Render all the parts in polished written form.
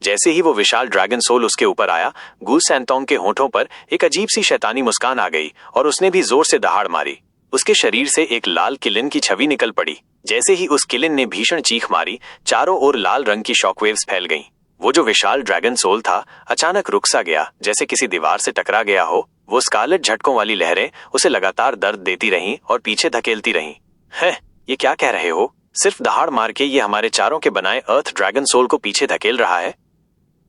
जैसे ही वो विशाल dragon soul उसके ऊपर आया, गू सैंतोंग के होठों पर एक अजीब सी शैतानी मुस्कान आ गई और उसने भी जोर से दहाड़ मारी। उसके शरीर से एक लाल किलिन की छवि निकल पड़ी। जैसे ही उस किलिन ने भीषण चीख मारी, चारों ओर लाल रंग की शॉकवेव्स फैल गईं। वो जो विशाल ड्रैगन सोल था अचानक रुक सा गया, जैसे किसी दीवार से टकरा गया हो। वो स्कारलेट झटकों वाली लहरें उसे लगातार दर्द देती रहीं और पीछे धकेलती रहीं। है, ये क्या कह रहे हो? सिर्फ दहाड़ मार के ये हमारे चारों के बनाए अर्थ ड्रैगन सोल को पीछे धकेल रहा है?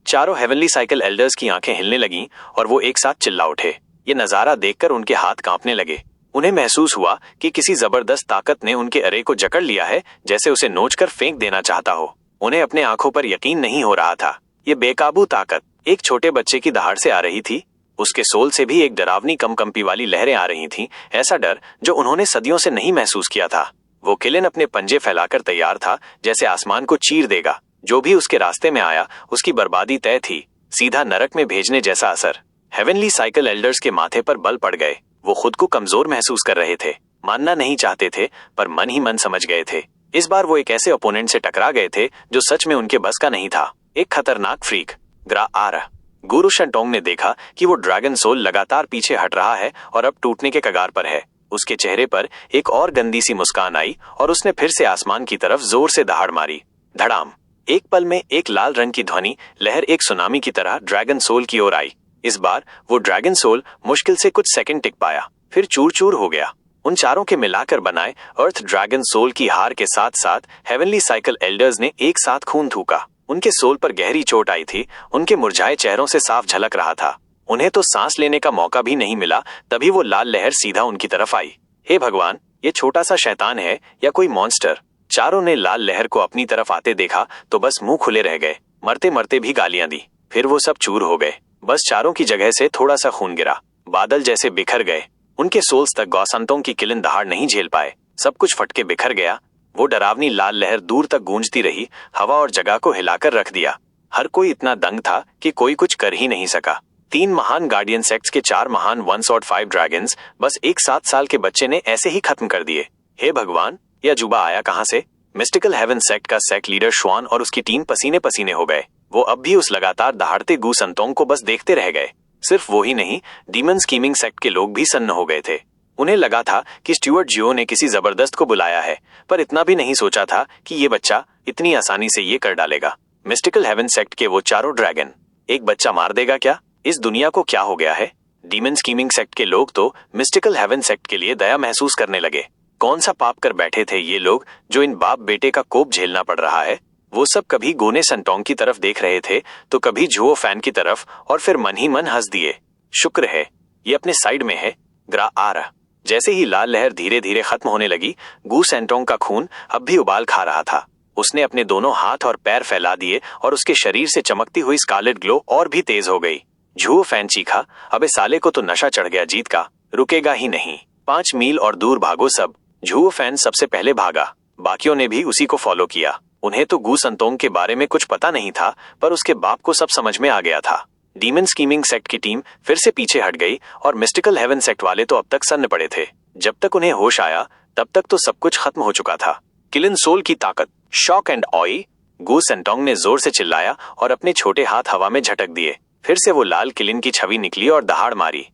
चारों हेवनली साइकिल एल्डर्स की आंखें हिलने लगीं और वो एक साथ चिल्ला उठे। ये नजारा देखकर उनके हाथ कांपने लगे। उन्हें महसूस हुआ कि किसी जबरदस्त ताकत ने उनके अरे को जकड़ लिया है, जैसे उसे नोचकर फेंक देना चाहता हो। उन्हें अपने आंखों पर यकीन नहीं हो रहा था। ये बेकाबू ताकत एक छोटे बच्चे की दहाड़ से आ रही थी। उसके सोल से भी एक डरावनी कंपकंपी वाली लहरें आ रही थीं, ऐसा डर जो उन्होंने सदियों से नहीं महसूस किया था। वो किलिन अपने पंजे फैलाकर तैयार था, जैसे आसमान को चीर देगा। जो भी उसके रास्ते में आया उसकी बर्बादी तय थी, सीधा नरक में भेजने जैसा असर। हेवनली साइकिल एल्डर्स के माथे पर बल पड़ गए। वो खुद को कमजोर महसूस कर रहे थे। मानना नहीं चाहते थे, पर मन ही मन समझ गए थे। इस बार वो एक ऐसे ओपोनेंट से टकरा गए थे जो सच में उनके बस का नहीं था। एक खतरनाक फ्रीक, ग्रा आर। गुरु शंटोंग ने देखा कि वो ड्रैगन सोल लगातार पीछे हट रहा है और अब टूटने के कगार पर है। उसके चेहरे पर एक और गंदी सी मुस्कान आई और उसने फिर से आसमान की तरफ जोर से दहाड़ मारी। धड़ाम! एक पल में एक लाल रंग की ध्वनि लहर एक सुनामी की तरह ड्रैगन सोल की ओर आई। इस बार वो ड्रैगन सोल मुश्किल से कुछ सेकंड टिक पाया, फिर चूर चूर हो गया। उन चारों के मिलाकर बनाए अर्थ ड्रैगन सोल की हार के साथ साथ हेवनली साइकिल एल्डर्स ने एक साथ खून थूका। उनके सोल पर गहरी चोट आई थी, उनके मुरझाए चेहरों से साफ झलक रहा था। उन्हें तो सांस लेने का मौका भी नहीं मिला, तभी वो लाल लहर सीधा उनकी तरफ आई। हे भगवान, ये छोटा सा शैतान है या कोई मॉन्स्टर? चारों ने लाल लहर को अपनी तरफ आते देखा तो बस मुंह खुले रह गए। मरते मरते भी गालियां दी। फिर वो सब चूर हो गए। बस चारों की जगह से थोड़ा सा खून गिरा। बादल जैसे बिखर गए। उनके सोल्स तक गौसंतों की किलिन दहाड़ नहीं झेल पाए। सब कुछ फटके बिखर गया। वो डरावनी लाल लहर दूर तक गूंजती रही, हवा और जगह को हिलाकर रख दिया। हर कोई इतना दंग था कि कोई कुछ कर ही नहीं सका। 3 महान गार्डियन सेक्ट्स के 4 महान 105 ड्रैगन्स बस एक 7 साल के बच्चे ने ऐसे ही खत्म कर दिए। हे भगवान, यह अजूबा आया कहां से? मिस्टिकल हेवन सेक्ट का सेक्ट लीडर श्वान और उसकी टीम पसीने पसीने हो गए। वो अब भी उस लगातार दहाड़ते गू संतोंग को बस देखते रह गए। सिर्फ वो ही नहीं, डीमन स्कीमिंग सेक्ट के लोग भी सन्न हो गए थे। उन्हें लगा था कि स्टुअर्ट जियो ने किसी जबरदस्त को बुलाया है, पर इतना भी नहीं सोचा था कि ये बच्चा इतनी आसानी से ये कर डालेगा। मिस्टिकल हेवन सेक्ट के वो चारों ड्रैगन एक बच्चा मार देगा क्या? इस दुनिया को क्या हो गया है? डीमन स्कीमिंग सेक्ट के लोग तो मिस्टिकल हेवन सेक्ट के लिए दया महसूस करने लगे। कौन सा पाप कर बैठे थे ये लोग जो इन बाप बेटे का कोप झेलना पड़ रहा है? वो सब कभी गोने संटोंग की तरफ देख रहे थे तो कभी जुओ फैन की तरफ, और फिर मन ही मन हंस दिए। शुक्र है ये अपने साइड में है। ग्रा आर। जैसे ही लाल लहर धीरे धीरे खत्म होने लगी, गू सेंटोंग का खून अब भी उबाल खा रहा था। उसने अपने दोनों हाथ और पैर फैला दिए और उसके शरीर से चमकती हुई स्कारलेट ग्लो और भी तेज हो गई। जुओ फैन चीखा, अबे साले को तो नशा चढ़ गया जीत का, रुकेगा ही नहीं। 5 मील और दूर भागो सब। जुओ फैन सबसे पहले भागा। बाकियों ने भी उसी को फॉलो किया। उन्हें तो गू संतोंग के बारे में कुछ पता नहीं था, पर उसके बाप को सब समझ में आ गया था। डीमन स्कीमिंग सेक्ट की टीम फिर से पीछे हट गई और मिस्टिकल हेवन सेक्ट वाले तो अब तक सन्न पड़े थे। जब तक उन्हें होश आया तब तक तो सब कुछ खत्म हो चुका था। किलिन सोल की ताकत, शॉक एंड ऑई! गू सेंटोंग ने जोर से चिल्लाया और अपने छोटे हाथ हवा में झटक दिए। फिर से वो लाल किलिन की छवि निकली और दहाड़ मारी।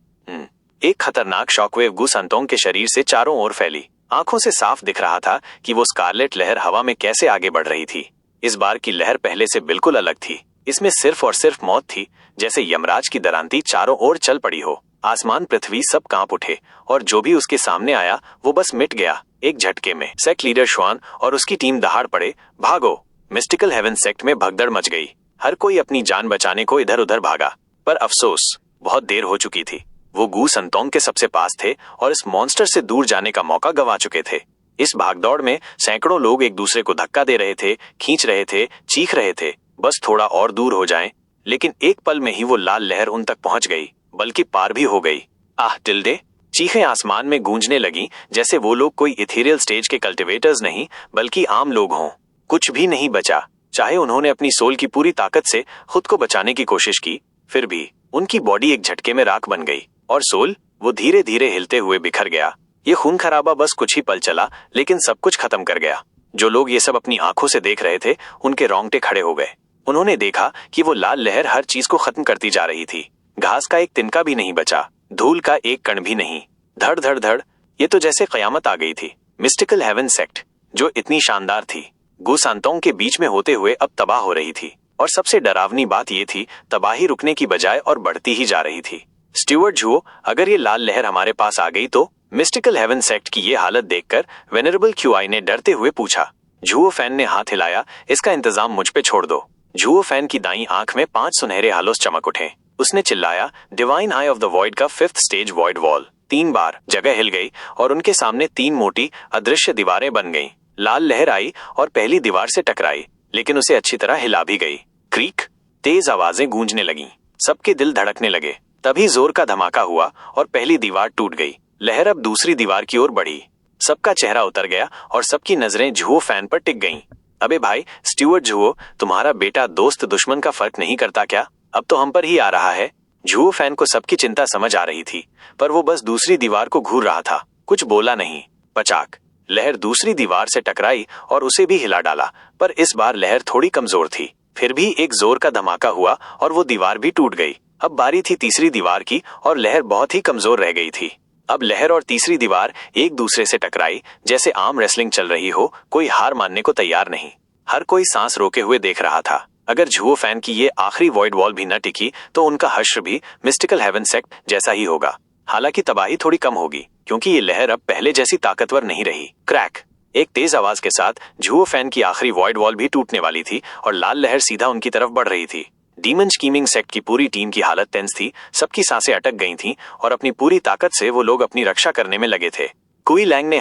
एक खतरनाक शॉकवेव गू संतोंग के शरीर से चारों ओर फैली। आंखों से साफ दिख रहा था कि वो स्कारलेट लहर हवा में कैसे आगे बढ़ रही थी। इस बार की लहर पहले से बिल्कुल अलग थी। इसमें सिर्फ और सिर्फ मौत थी, जैसे यमराज की दरांती चारों ओर चल पड़ी हो। आसमान पृथ्वी सब कांप उठे और जो भी उसके सामने आया वो बस मिट गया एक झटके में। सेक्ट लीडर श्वान और उसकी टीम दहाड़ पड़े, भागो! मिस्टिकल हेवन सेक्ट में भगदड़ मच गई। हर कोई अपनी जान बचाने को इधर उधर भागा, पर अफसोस बहुत देर हो चुकी थी। वो गू संतोंग के सबसे पास थे और इस मॉन्स्टर से दूर जाने का मौका गंवा चुके थे। इस भागदौड़ में सैकड़ों लोग एक दूसरे को धक्का दे रहे थे, खींच रहे थे, चीख रहे थे, बस थोड़ा और दूर हो जाएं। लेकिन एक पल में ही वो लाल लहर उन तक पहुंच गई, बल्कि पार भी हो गई। आह टिल्डे! चीखें आसमान में गूंजने लगी, जैसे वो लोग कोई इथेरियल स्टेज के कल्टिवेटर्स नहीं बल्कि आम लोग हों। कुछ भी नहीं बचा। चाहे उन्होंने अपनी सोल की पूरी ताकत से खुद को बचाने की कोशिश की, फिर भी उनकी बॉडी एक झटके में राख बन गई और सोल वो धीरे धीरे हिलते हुए बिखर गया। ये खून खराबा बस कुछ ही पल चला, लेकिन सब कुछ खत्म कर गया। जो लोग ये सब अपनी आंखों से देख रहे थे उनके रोंगटे खड़े हो गए। उन्होंने देखा कि वो लाल लहर हर चीज को खत्म करती जा रही थी। घास का एक तिनका भी नहीं बचा, धूल का एक कण भी नहीं। धड़ धड़ धड़, ये तो जैसे कयामत आ गई थी। मिस्टिकल हेवन सेक्ट, जो इतनी शानदार थी, गु सांतोंग के बीच में होते हुए अब तबाह हो रही थी। और सबसे डरावनी बात ये थी, तबाही रुकने की बजाय और बढ़ती ही जा रही थी। स्टीवर्ट झुओ, अगर ये लाल लहर हमारे पास आ गई तो? मिस्टिकल हेवन सेक्ट की ये हालत देखकर वेनरेबल क्यूआई ने डरते हुए पूछा। झुओ फैन ने हाथ हिलाया, इसका इंतजाम मुझ पे छोड़ दो। झुओ फैन की दाईं आंख में 5 सुनहरे हालोस चमक उठे। उसने चिल्लाया, divine I of the void का 5th स्टेज वॉइड वॉल। 3 बार जगह हिल गई और उनके सामने 3 मोटी अदृश्य दीवारें बन गईं। लाल लहर आई और पहली दीवार से टकराई, लेकिन उसे अच्छी तरह हिला भी गई। क्रीक, तेज आवाजें गूंजने लगीं। सबके दिल धड़कने लगे। तभी जोर का धमाका हुआ और पहली दीवार टूट गई। लहर अब दूसरी दीवार की ओर बढ़ी। सबका चेहरा उतर गया और सबकी नजरें झुओ फैन पर टिक गईं। अबे भाई स्टीवर्ट झुओ, तुम्हारा बेटा दोस्त दुश्मन का फर्क नहीं करता क्या? अब तो हम पर ही आ रहा है। झुओ फैन को सबकी चिंता समझ आ रही थी, पर वो बस दूसरी दीवार को घूर रहा था, कुछ बोला नहीं। पचाक, लहर दूसरी दीवार से टकराई और उसे भी हिला डाला, पर इस बार लहर थोड़ी कमजोर थी। फिर भी एक जोर का धमाका हुआ और वो दीवार भी टूट गई। अब बारी थी तीसरी दीवार की और लहर बहुत ही कमजोर रह गई थी। अब लहर और तीसरी दीवार एक दूसरे से टकराई, जैसे आम रेसलिंग चल रही हो। कोई हार मानने को तैयार नहीं। हर कोई सांस रोके हुए देख रहा था। अगर झुओ फैन की ये आखिरी वॉइड वॉल भी न टिकी तो उनका हश्र भी मिस्टिकल हेवन सेक्ट जैसा ही होगा। हालांकि तबाही थोड़ी कम होगी, क्योंकि ये लहर अब पहले जैसी ताकतवर नहीं रही। क्रैक, एक तेज आवाज के साथ झुओ फैन की आखिरी वॉइड वॉल भी टूटने वाली थी और लाल लहर सीधा उनकी तरफ बढ़ रही थी। डीमन स्कीमिंग सेक्ट की पूरी टीम की हालत टेंस थी। सबकी सांसें अटक गई थीं और अपनी पूरी ताकत से वो लोग अपनी रक्षा करने में लगे थे। कुई लैंग ने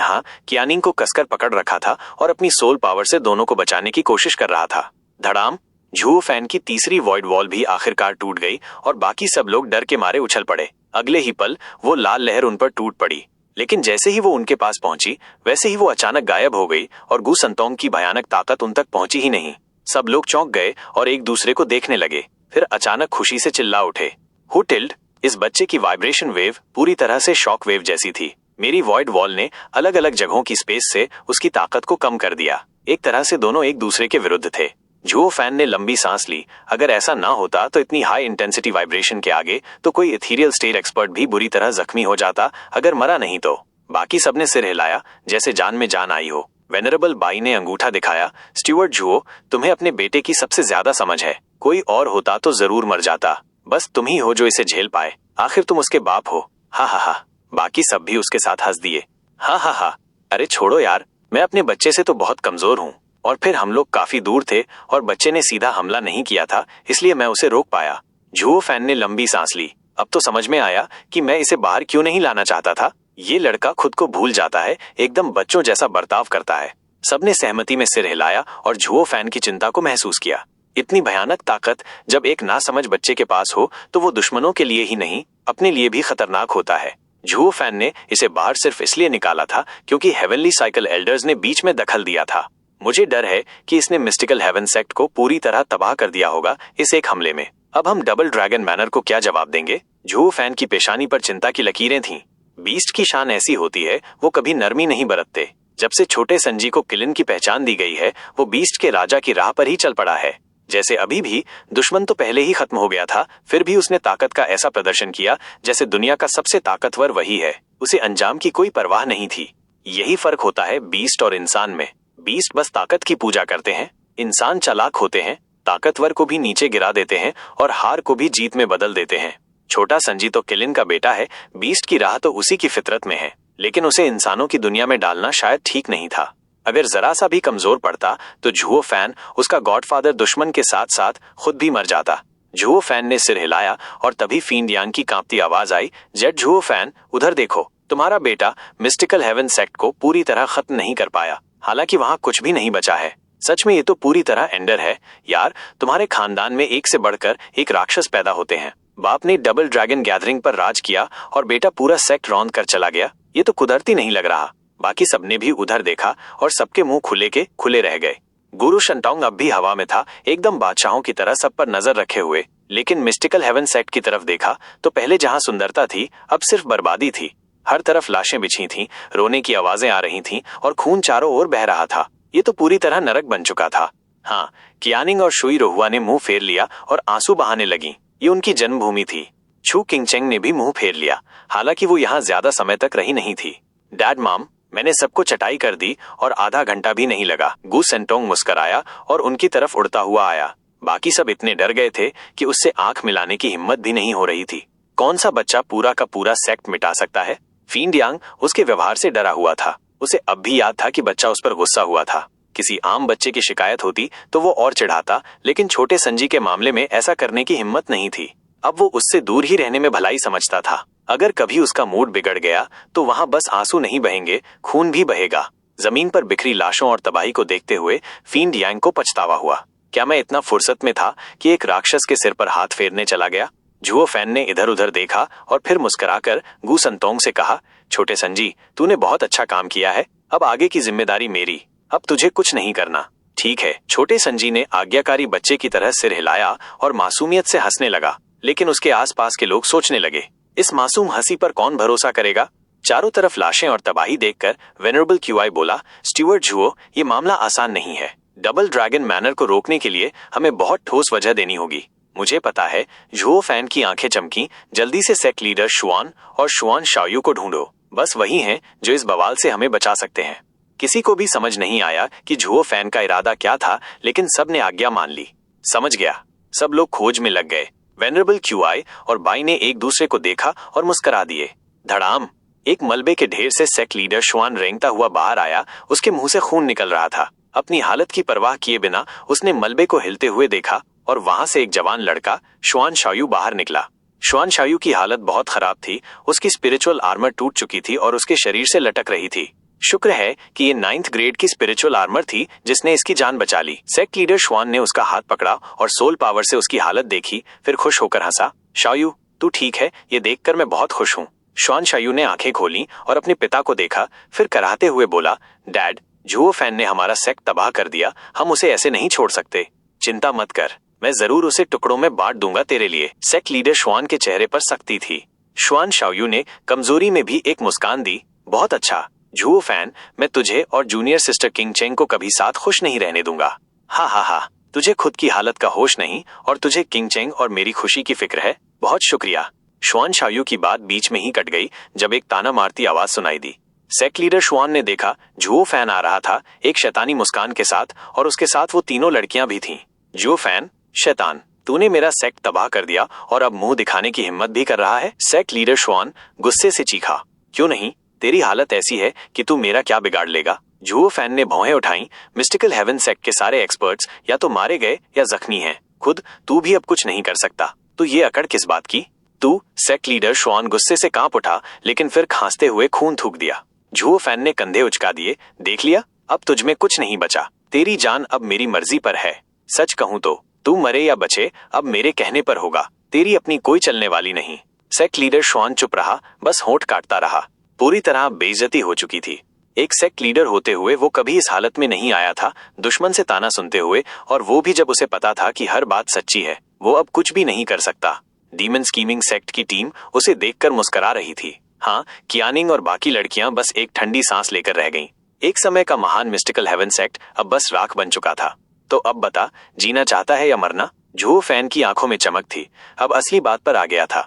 कियानिंग को कसकर पकड़ रखा था और अपनी सोल पावर से दोनों को बचाने की कोशिश कर रहा था। धड़ाम, झुओ फैन की तीसरी वॉइड वॉल भी आखिरकार टूट गई और बाकी सब लोग डर के मारे उछल पड़े। अगले ही पल वो लाल लहर उन पर टूट पड़ी, लेकिन जैसे ही वो उनके पास पहुंची वैसे ही वो अचानक गायब हो गई और गु संतोंग की भयानक ताकत उन तक पहुंची ही नहीं। सब लोग चौंक गए और एक दूसरे को देखने लगे। फिर अचानक खुशी से चिल्ला उठे, हु टिल्ड? इस बच्चे की वाइब्रेशन वेव पूरी तरह से शॉक वेव जैसी थी। मेरी वॉइड वॉल ने अलग अलग जगहों की स्पेस से उसकी ताकत को कम कर दिया। एक तरह से दोनों एक दूसरे के विरुद्ध थे। झुओ फैन ने लंबी सांस ली। अगर ऐसा ना होता तो इतनी हाई इंटेंसिटी वाइब्रेशन के आगे तो कोई इथीरियल स्टेट एक्सपर्ट भी बुरी तरह जख्मी हो जाता, अगर मरा नहीं तो। बाकी सबने सिर हिलाया जैसे जान में जान आई हो। वेनरेबल बाई ने अंगूठा दिखाया, स्टीवर्ट झुओ, तुम्हें अपने बेटे की सबसे ज्यादा समझ है। कोई और होता तो जरूर मर जाता, बस तुम ही हो जो इसे झेल पाए। आखिर तुम उसके बाप हो। हा हा हा। बाकी सब भी उसके साथ हंस दिए। हा हा हा। अरे छोड़ो यार, मैं अपने बच्चे से तो बहुत कमजोर हूँ। और फिर हम लोग काफी दूर थे और बच्चे ने सीधा हमला नहीं किया था, इसलिए मैं उसे रोक पाया। झुओ फैन ने लंबी सांस ली। अब तो समझ में आया कि मैं इसे बाहर क्यों नहीं लाना चाहता था। ये लड़का खुद को भूल जाता है, एकदम बच्चों जैसा बर्ताव करता है। सबने सहमति में सिर हिलाया और झुओ फैन की चिंता को महसूस किया। इतनी भयानक ताकत जब एक नासमझ बच्चे के पास हो तो वो दुश्मनों के लिए ही नहीं, अपने लिए भी खतरनाक होता है। झुओ फैन ने इसे बाहर सिर्फ इसलिए निकाला था क्योंकि हेवनली साइकिल एल्डर्स ने बीच में दखल दिया था। मुझे डर है कि इसने मिस्टिकल हेवन सेक्ट को पूरी तरह तबाह कर दिया होगा इस एक हमले में। अब हम डबल ड्रैगन मैनर को क्या जवाब देंगे? झुओ फैन की पेशानी पर चिंता की लकीरें थीं। बीस्ट की शान ऐसी होती है, वो कभी नरमी नहीं बरतते। जब से छोटे संजी को किलिन की पहचान दी गई है, वो बीस्ट के राजा की राह पर ही चल पड़ा है। जैसे अभी भी दुश्मन तो पहले ही खत्म हो गया था, फिर भी उसने ताकत का ऐसा प्रदर्शन किया जैसे दुनिया का सबसे ताकतवर वही है। उसे अंजाम की कोई परवाह नहीं थी। यही फर्क होता है बीस्ट और इंसान में। बीस्ट बस ताकत की पूजा करते हैं, इंसान चालाक होते हैं, ताकतवर को भी नीचे गिरा देते हैं और हार को भी जीत में बदल देते हैं। छोटा संजी तो किलिन का बेटा है, बीस्ट की राह तो उसी की फितरत में है, लेकिन उसे इंसानों की दुनिया में डालना शायद ठीक नहीं था। अगर जरा सा भी कमजोर पड़ता तो झुओ फैन उसका गॉडफादर दुश्मन के साथ साथ खुद भी मर जाता। झुओ फैन ने सिर हिलाया और तभी फींड यांग की कांपती आवाज आई, जेट झुओ फैन, उधर देखो, तुम्हारा बेटा मिस्टिकल हेवन सेक्ट को पूरी तरह खत्म नहीं कर पाया। हालांकि वहां कुछ भी नहीं बचा है। सच में ये तो पूरी तरह एंडर है यार। तुम्हारे खानदान में एक से बढ़कर एक राक्षस पैदा होते हैं। बाप ने डबल ड्रैगन गैदरिंग पर राज किया और बेटा पूरा सेक्ट रौंद कर चला गया। ये तो कुदरती नहीं लग रहा। बाकी सबने भी उधर देखा और सबके मुंह खुले के खुले रह गए। गुरु शंटोंग अब भी हवा में था, एकदम बादशाहों की तरह सब पर नजर रखे हुए। लेकिन मिस्टिकल हेवन सेक्ट की तरफ देखा तो पहले जहां सुंदरता थी, अब सिर्फ बर्बादी थी। हर तरफ लाशें बिछी थीं, रोने की आवाजें आ रही थीं और खून चारों ओर बह रहा था। ये तो पूरी तरह नरक बन चुका था। हाँ, कियानिंग और शुई रोहुआ ने मुंह फेर लिया और आंसू बहाने लगी। ये उनकी जन्मभूमि थी। छू किंगचेंग ने भी मुंह फेर लिया, हालांकि वो यहाँ ज्यादा समय तक रही नहीं थी। डैड मॉम, मैंने सबको चटाई कर दी और आधा घंटा भी नहीं लगा। गू सेंटोंग मुस्कराया और उनकी तरफ उड़ता हुआ आया। बाकी सब इतने डर गए थे कि उससे आंख मिलाने की हिम्मत भी नहीं हो रही थी। कौन सा बच्चा पूरा का पूरा सेक्ट मिटा सकता है? फीन यांग उसके व्यवहार से डरा हुआ था। उसे अब भी याद था कि बच्चा उस पर गुस्सा हुआ था। किसी आम बच्चे की शिकायत होती तो वो और चिढ़ाता, लेकिन छोटे संजी के मामले में ऐसा करने की हिम्मत नहीं थी। अब वो उससे दूर ही रहने में भलाई समझता था। अगर कभी उसका मूड बिगड़ गया तो वहां बस आंसू नहीं बहेंगे, खून भी बहेगा। जमीन पर बिखरी लाशों और तबाही को देखते हुए फीन यांग को पछतावा हुआ। क्या मैं इतना फुर्सत में था कि एक राक्षस के सिर पर हाथ फेरने चला गया? जुओ फैन ने इधर उधर देखा और फिर मुस्कुराकर गू संतोंग से कहा, छोटे संजी, तूने बहुत अच्छा काम किया है। अब आगे की जिम्मेदारी मेरी। अब तुझे कुछ नहीं करना। ठीक है। छोटे संजी ने आज्ञाकारी बच्चे की तरह सिर हिलाया और मासूमियत से हंसने लगा, लेकिन उसके आसपास के लोग सोचने लगे, इस मासूम हंसी पर कौन भरोसा करेगा? चारों तरफ लाशें और तबाही देखकर वेनरेबल क्यूआई बोला, स्टीवर्ट जुओ, ये मामला आसान नहीं है। डबल ड्रैगन मैनर को रोकने के लिए हमें बहुत ठोस वजह देनी होगी। मुझे पता है। जुओ फैन की आंखें चमकी। जल्दी से सेक्ट लीडर शुआन और शुआन शाओयू को ढूंढो। बस वही हैं जो इस बवाल से हमें बचा सकते हैं। किसी को भी समझ नहीं आया कि जुओ फैन का इरादा क्या था, लेकिन सब ने आज्ञा मान ली। समझ गया। सब लोग खोज में लग गए। वेनरेबल क्यूआई और बाई ने एक दूसरे को देखा और मुस्कुरा दिए। धड़ाम! एक मलबे के ढेर से सेक्ट लीडर शुआन रेंगता हुआ बाहर आया। उसके मुंह से खून निकल रहा था। अपनी हालत की परवाह किए बिना उसने मलबे को हिलते हुए देखा और वहां से एक जवान लड़का शुआन शाओयू बाहर निकला। शुआन शाओयू की हालत बहुत खराब थी। उसकी स्पिरिचुअल आर्मर टूट चुकी थी और उसके शरीर से लटक रही थी। शुक्र है कि ये 9th ग्रेड की स्पिरिचुअल आर्मर थी जिसने इसकी जान बचा ली। सेक्ट लीडर शुआन ने उसका हाथ पकड़ा और सोल पावर से उसकी हालत देखी, फिर खुश होकर हंसा। शाओयू, तू ठीक है? ये देखकर मैं बहुत खुश हूँ। शुआन शाओयू ने आंखें खोली और अपने पिता को देखा, फिर कराहते हुए बोला, डैड, जुओ फैन ने हमारा सेक्ट तबाह कर दिया। हम उसे ऐसे नहीं छोड़ सकते। चिंता मत कर, मैं जरूर उसे टुकड़ों में बांट दूंगा तेरे लिए। सेक्ट लीडर शुआन के चेहरे पर सख्ती थी। शुआन शाओयू ने कमजोरी में भी एक मुस्कान दी। बहुत अच्छा जुओ फैन, मैं तुझे और जूनियर सिस्टर किंगचेंग को कभी साथ खुश नहीं रहने दूंगा। हा हा हा, तुझे खुद की हालत का होश नहीं और तुझे किंगचेंग और मेरी खुशी की फिक्र है। बहुत शुक्रिया। शुआन शाओयू की बात बीच में ही कट गई जब एक ताना मारती आवाज सुनाई दी। सेक्ट लीडर शुआन ने देखा जुओ फैन आ रहा था, एक शैतानी मुस्कान के साथ, और उसके साथ वो तीनों लड़कियां भी थीं। जुओ फैन, शैतान, तूने मेरा सेक्ट तबाह कर दिया और अब मुंह दिखाने की हिम्मत भी कर रहा है? सेक्ट लीडर शुआन गुस्से से चीखा। क्यों नहीं? तेरी हालत ऐसी है कि तू मेरा क्या बिगाड़ लेगा? जुओ फैन ने भौहें उठाई। मिस्टिकल हेवन सेक्ट के सारे एक्सपर्ट्स या तो मारे गए या जख्मी हैं। खुद तू भी अब कुछ नहीं कर सकता। तो ये अकड़ किस बात की? तू? सेक्ट लीडर शुआन गुस्से से कांप उठा, लेकिन फिर खांसते हुए खून थूक दिया। जुओ फैन ने कंधे उचका दिए। देख लिया, अब तुझ में कुछ नहीं बचा। तेरी जान अब मेरी मर्जी पर है। सच कहूं तो तू मरे या बचे अब मेरे कहने पर होगा। तेरी अपनी कोई चलने वाली नहीं। सेक्ट लीडर शुआन चुप रहा, बस होंठ काटता रहा। पूरी तरह बेइज्जती हो चुकी थी। एक सेक्ट लीडर होते हुए वो कभी इस हालत में नहीं आया था, दुश्मन से ताना सुनते हुए, और वो भी जब उसे पता था कि हर बात सच्ची है। वो अब कुछ भी नहीं कर सकता। डीमन स्कीमिंग सेक्ट की टीम उसे देखकर मुस्कुरा रही थी। हाँ, कियानिंग और बाकी लड़कियां बस एक ठंडी सांस लेकर रह गईं। एक समय का महान मिस्टिकल हेवन सेक्ट अब बस राख बन चुका था। तो अब बता, जीना चाहता है या मरना? जुओ फैन की आंखों में चमक थी। अब असली बात पर आ गया था।